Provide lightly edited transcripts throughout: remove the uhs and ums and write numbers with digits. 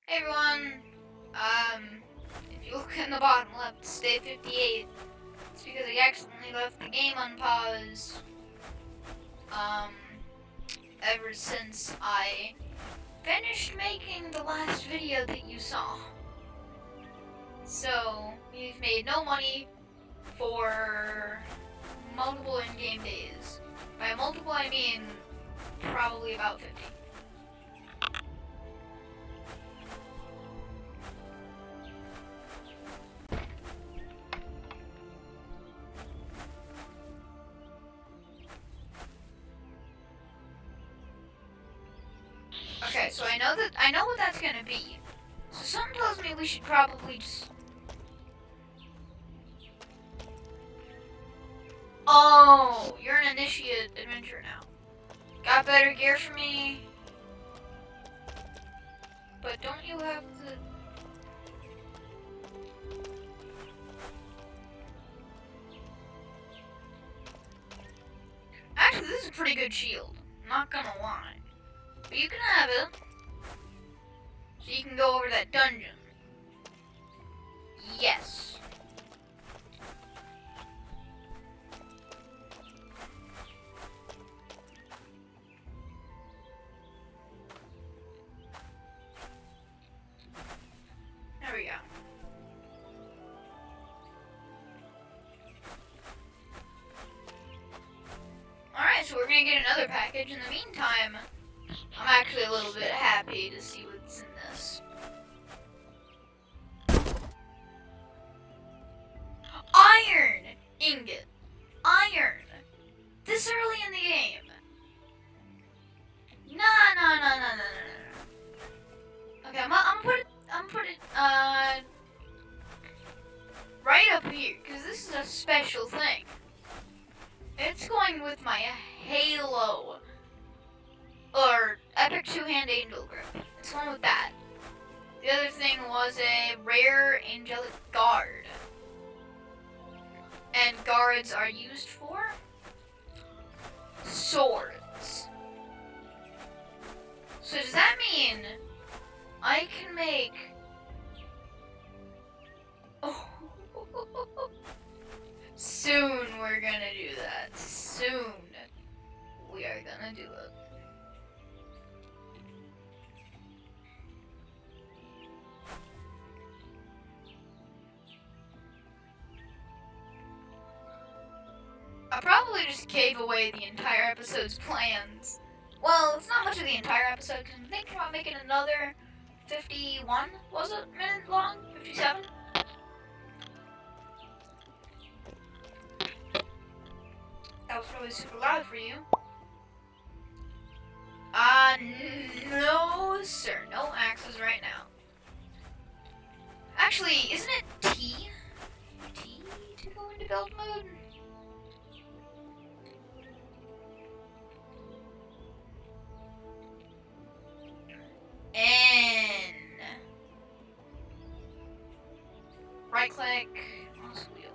Hey everyone, if you look in the bottom left, it's day 58. It's because I accidentally left the game on pause, ever since I finished making the last video that you saw. So, we've made no money for multiple in-game days. By multiple, I mean probably about 50. Okay, so I know what that's gonna be. So something tells me we should probably just... Oh, you're an initiate adventurer now. Got better gear for me. But don't you have the... Actually, this is a pretty good shield. Not gonna lie. But you can have it. So you can go over that dungeon. Yes. There we go. Alright, so we're gonna get another package. In the meantime, I'm actually a little bit happy to see what's in this. Iron ingot. Iron. This early in the game. No. Okay, I'm gonna put it right up here, because this is a special thing. It's going with my Halo, or Epic Two-Hand Angel Grip. It's going with that. The other thing was a rare Angelic Guard. And guards are used for swords. So does that mean I can make... Oh. Soon we're gonna do that. Soon we are gonna do it. I'll probably just cave away the entire episode's plans. Well, it's not much of the entire episode, because I'm thinking about making another 51, was it, minute long? 57? That was probably super loud for you. No sir, no axes right now. Actually, isn't it T? T to go into build mode? N. Right click, mouse wheel.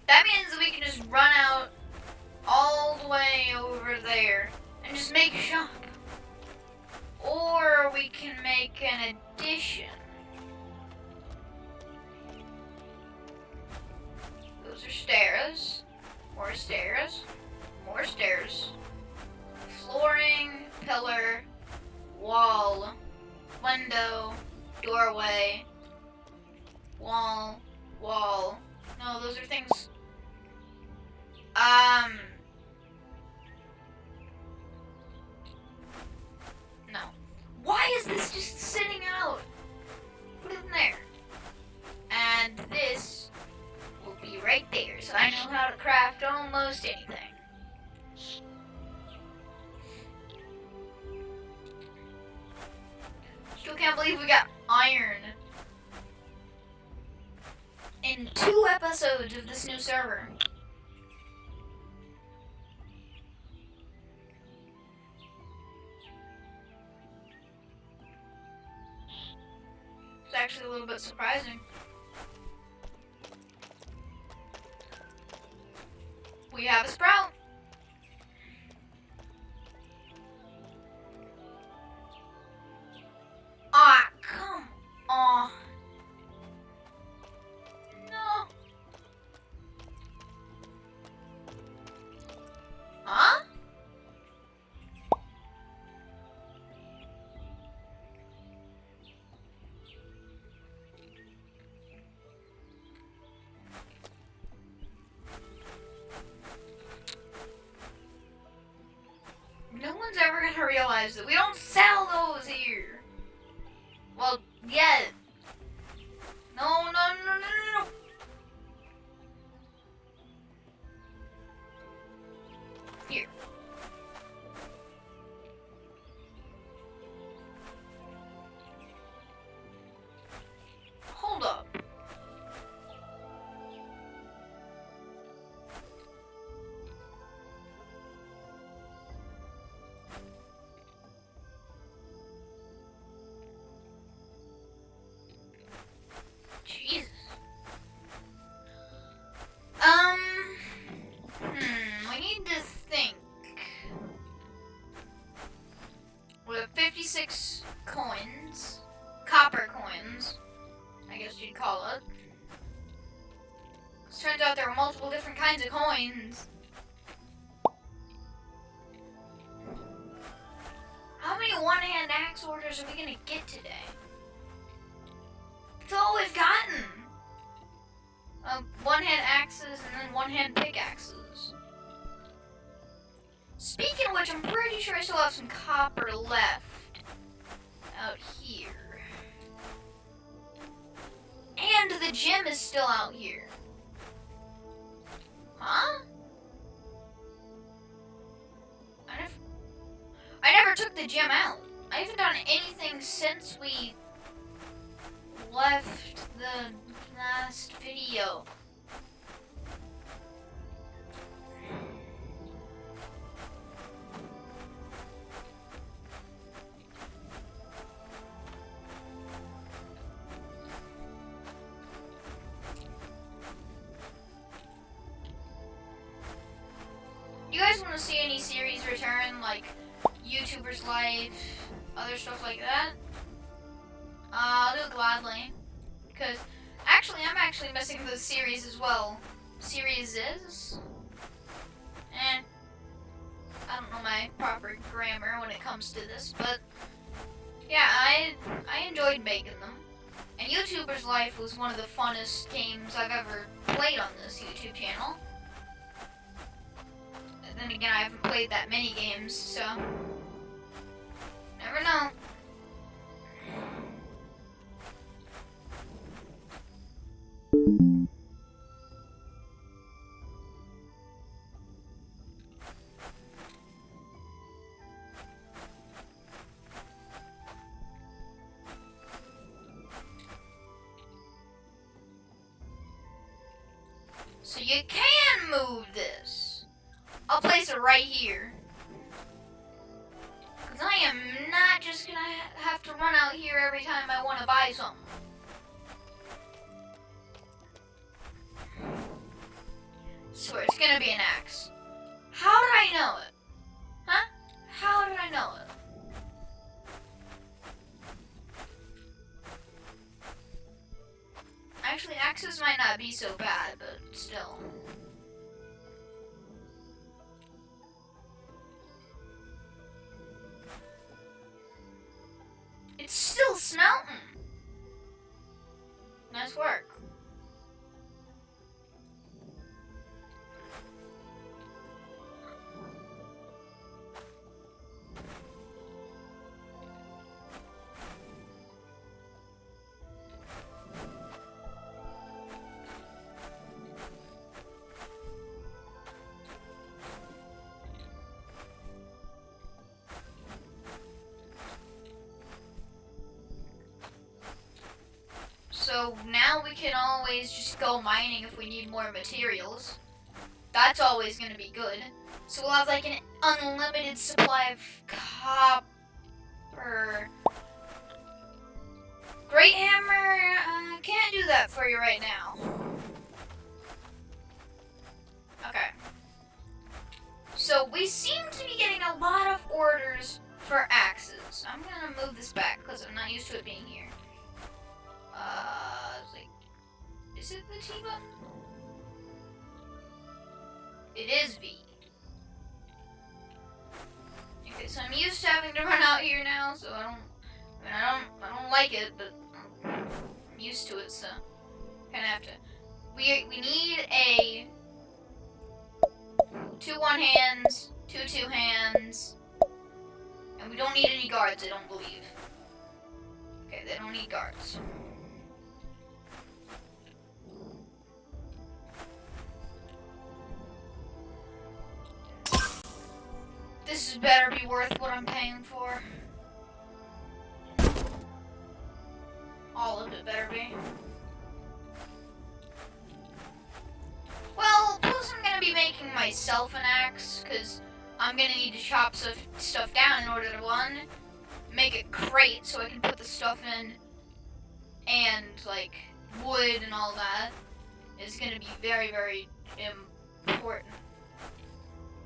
That means we can just run out all the way over there and just make a shop. Or we can make an addition. Those are stairs. More stairs. More stairs. Flooring, pillar, wall, window, doorway, wall. No, those are things. No. Why is this just sitting out? Put it in there. And this will be right there, so I know how to craft almost anything. Still can't believe we got iron in 2 episodes of this new server. It's actually a little bit surprising. We have a sprout. ever gonna realize that we don't sell those here. Well, yet. No. Here. Hold up. Jesus. We need to think. We have 56 coins. Copper coins, I guess you'd call it. It turns out there are multiple different kinds of coins. How many one-hand axe orders are we gonna get today? That's all we've gotten. One-hand axes and then one-hand pickaxes. Speaking of which, I'm pretty sure I still have some copper left out here. And the gym is still out here. Huh? I never took the gym out. I haven't done anything since we left the last video. You guys want to see any series return, like YouTuber's Life, other stuff like that? I'll do it gladly. Because, actually, I'm actually missing the series as well. Series is? I don't know my proper grammar when it comes to this, but yeah, I enjoyed making them. And YouTuber's Life was one of the funnest games I've ever played on this YouTube channel. And then again, I haven't played that many games, so never know. So you can move this. I'll place it right here. Because I am not just going to have to run out here every time I want to buy something. Swear, it's going to be an axe. How did I know it? Huh? How did I know it? Actually, axes might not be so bad, but still. It's still smelting. Nice work. So now we can always just go mining if we need more materials. That's always going to be good. So we'll have like an unlimited supply of copper. Great hammer, can't do that for you right now. Okay. So we seem to be getting a lot of orders for axes. I'm going to move this back because I'm not used to it being here. Is it the T button? It is V. Okay, so I'm used to having to run out here now, so I don't like it, but I'm used to it, so kinda have to. We need a 2 one hands, 2 2 hands, And we don't need any guards, I don't believe. Okay, they don't need guards. This better be worth what I'm paying for. All of it better be. Well, plus I'm gonna be making myself an axe, because I'm gonna need to chop stuff down in order to, one, make a crate so I can put the stuff in, and, like, wood and all that is gonna be very, very important.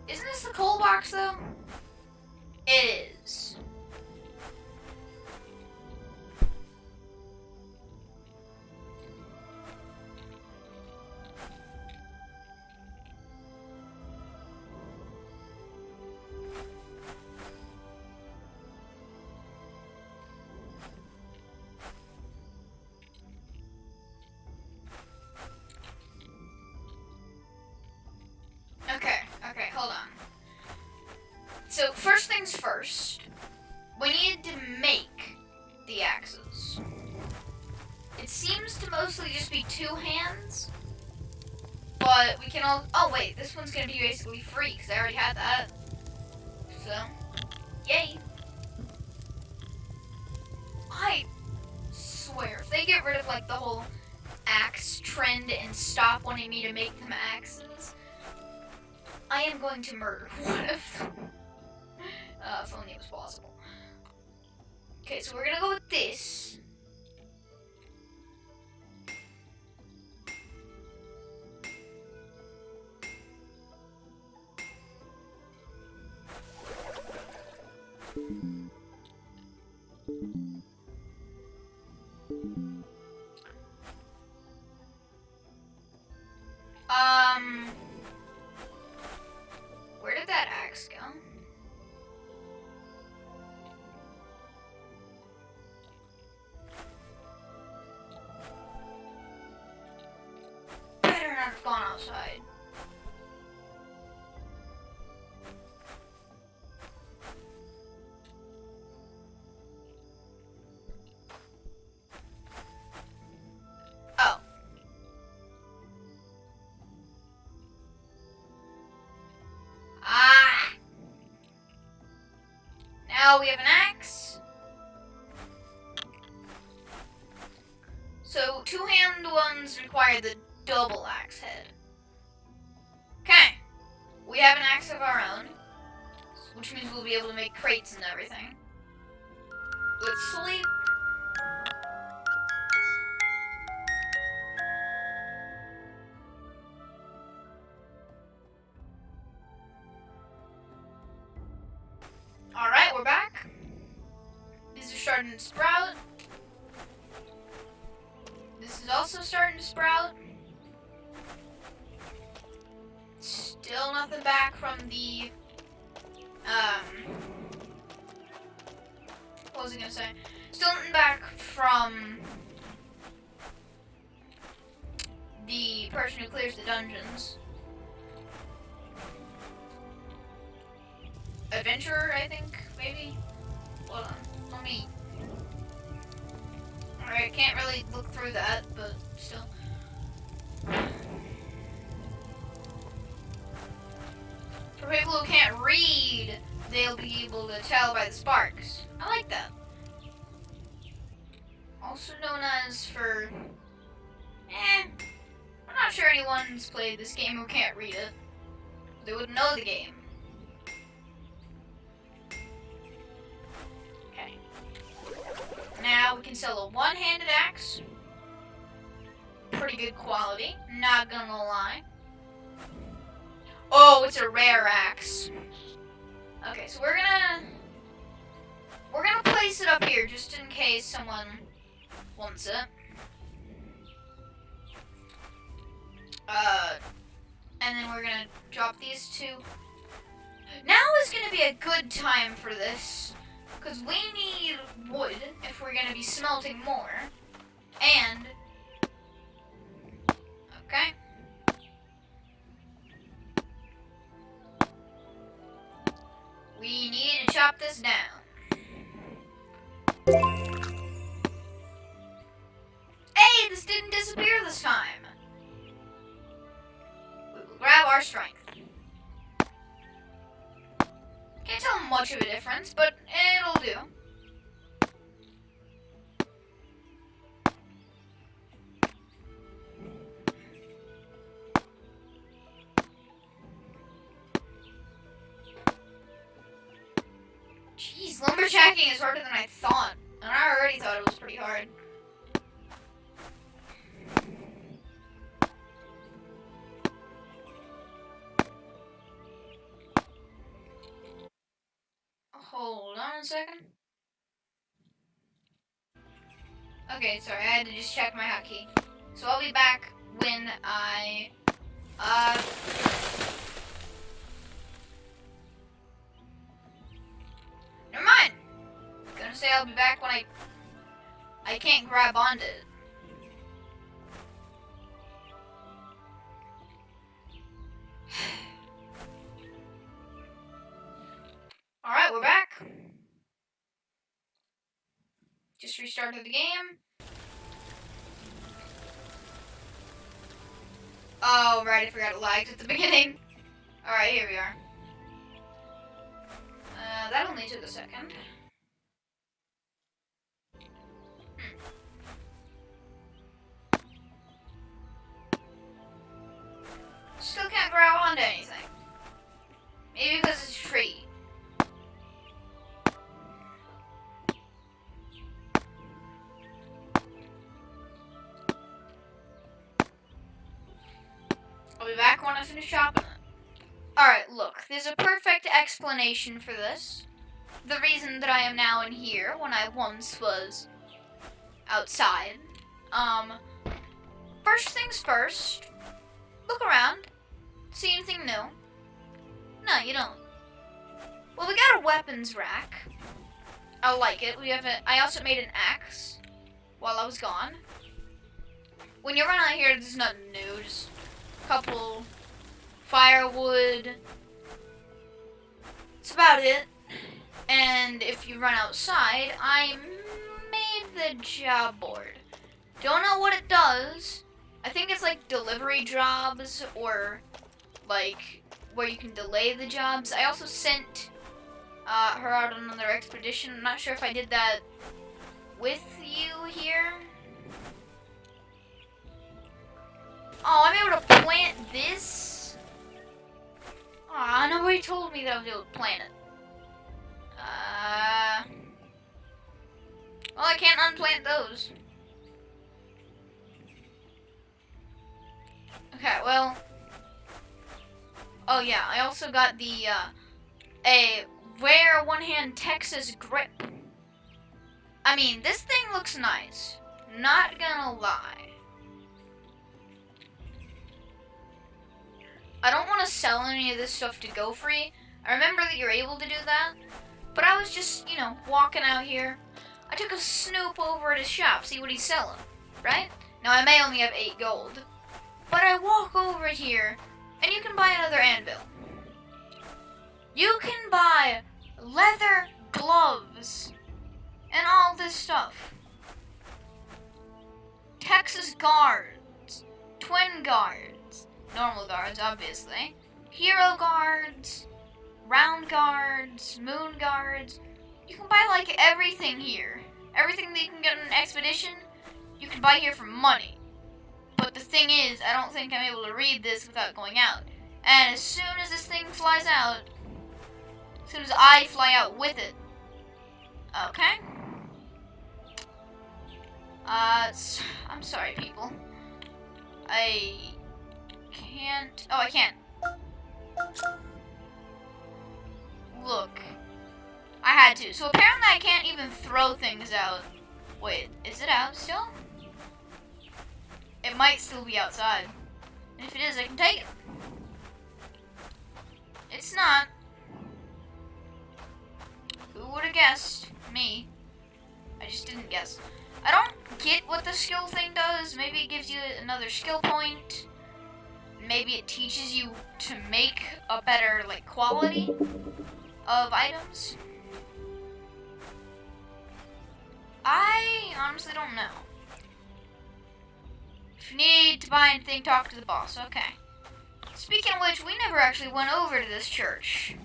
Isn't this the coal box, though? It is. Okay, hold on. So, first things first, we need to make the axes. It seems to mostly just be 2 hands, but we can all, oh wait, this one's gonna be basically free, because I already had that. So, yay. I swear, if they get rid of, like, the whole axe trend and stop wanting me to make them axes, I am going to murder one of them. If only it was possible. Okay, so we're gonna go with this. Where did that axe go? Better not have gone outside. Oh. Ah! Now we have an axe. So, 2-hand ones require the double axe head. Okay. We have an axe of our own, which means we'll be able to make crates and everything. Let's sleep. Alright, we're back. These are starting to sprout. This is also starting to sprout. Still nothing back from the, what was I gonna say? Still nothing back from the person who clears the dungeons. Adventurer, I think, maybe? Hold on, let me... Alright, can't really look through that, but still. For people who can't read, they'll be able to tell by the sparks. I like that. Also known as for... I'm not sure anyone's played this game who can't read it. They wouldn't know the game. Okay. Now we can sell a one-handed axe. Pretty good quality, not gonna lie. Oh, it's a rare axe. Okay, so we're gonna place it up here just in case someone wants it. And then we're gonna drop these 2. Now is gonna be a good time for this, because we need wood if we're gonna be smelting more. And okay. We need to chop this down. Yay, this didn't disappear this time. We will grab our strength. Can't tell much of a difference, but it'll do. Jeez, lumberjacking is harder than I thought. And I already thought it was pretty hard. Hold on a second. Okay, sorry, I had to just check my hotkey. So I'll be back when I, never mind. Gonna say I'll be back when I can't grab onto it. Alright, we're back. Just restarted the game. Oh, right, I forgot it lagged at the beginning. Alright, here we are. That only took a second. Still can't grab onto anything. Maybe because it's a tree. I'll be back when I finish chopping it. Alright, look, there's a perfect explanation for this. The reason that I am now in here when I once was outside. First things first, look around. See anything new? No, you don't. Well, we got a weapons rack. I like it. I also made an axe while I was gone. When you run out here, there's nothing new. Just a couple firewood. That's about it. And if you run outside, I made the job board. Don't know what it does. I think it's like delivery jobs or like where you can delay the jobs. I also sent her out on another expedition. I'm not sure if I did that with you here. Oh, I'm able to plant this? Aw, nobody told me that I was able to plant it. Well, I can't unplant those. Okay, well. Oh yeah, I also got the, a rare one-hand Texas grip. I mean, this thing looks nice. Not gonna lie. I don't want to sell any of this stuff to go free. I remember that you're able to do that. But I was just, you know, walking out here. I took a snoop over at his shop, see what he's selling, right? Now, I may only have 8 gold. But I walk over here, and you can buy another anvil. You can buy leather gloves and all this stuff. Texas guards, twin guards, normal guards, obviously, hero guards, round guards, moon guards. You can buy like everything here. Everything that you can get on an expedition, you can buy here for money. But the thing is, I don't think I'm able to read this without going out. And as soon as this thing flies out, as soon as I fly out with it, okay? I'm sorry, people. I can't. Oh, I can't. Look. I had to. So apparently I can't even throw things out. Wait, is it out still? It might still be outside. And if it is, I can take it. It's not. Who would have guessed? Me. I just didn't guess. I don't get what the skill thing does. Maybe it gives you another skill point. Maybe it teaches you to make a better, like, quality of items. I honestly don't know. If you need to buy anything, talk to the boss. Okay. Speaking of which, we never actually went over to this church.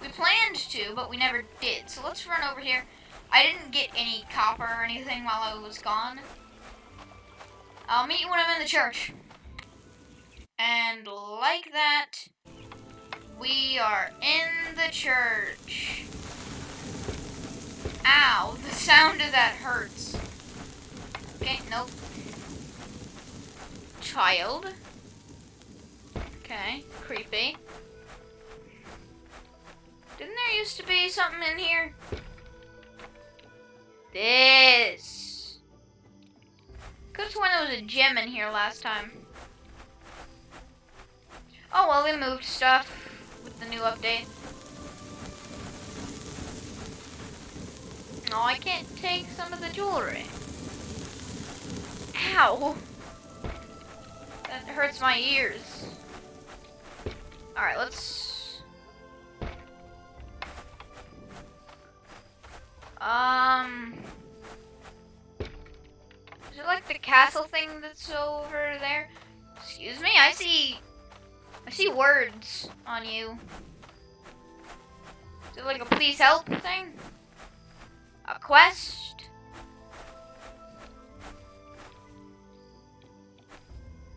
We planned to, but we never did. So let's run over here. I didn't get any copper or anything while I was gone. I'll meet you when I'm in the church. And like that, we are in the church. Ow, the sound of that hurts. Okay, nope. Child. Okay, creepy. Didn't there used to be something in here? This. Could've sworn there was a gem in here last time. Oh well, they moved stuff with the new update. No, I can't take some of the jewelry. Ow! That hurts my ears. Alright, let's... Is it like the castle thing that's over there? Excuse me, I see words on you. Is it like a please help thing? A quest?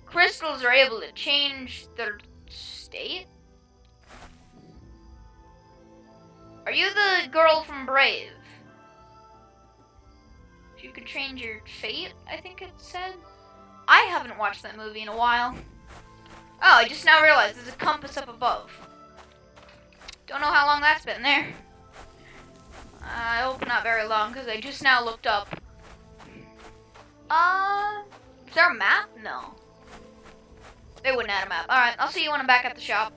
Crystals are able to change their state? Are you the girl from Brave? If you could change your fate, I think it said. I haven't watched that movie in a while. Oh, I just now realized there's a compass up above. Don't know how long that's been there. I hope not very long, because I just now looked up. Is there a map? No. They wouldn't add a map. Alright, I'll see you when I'm back at the shop.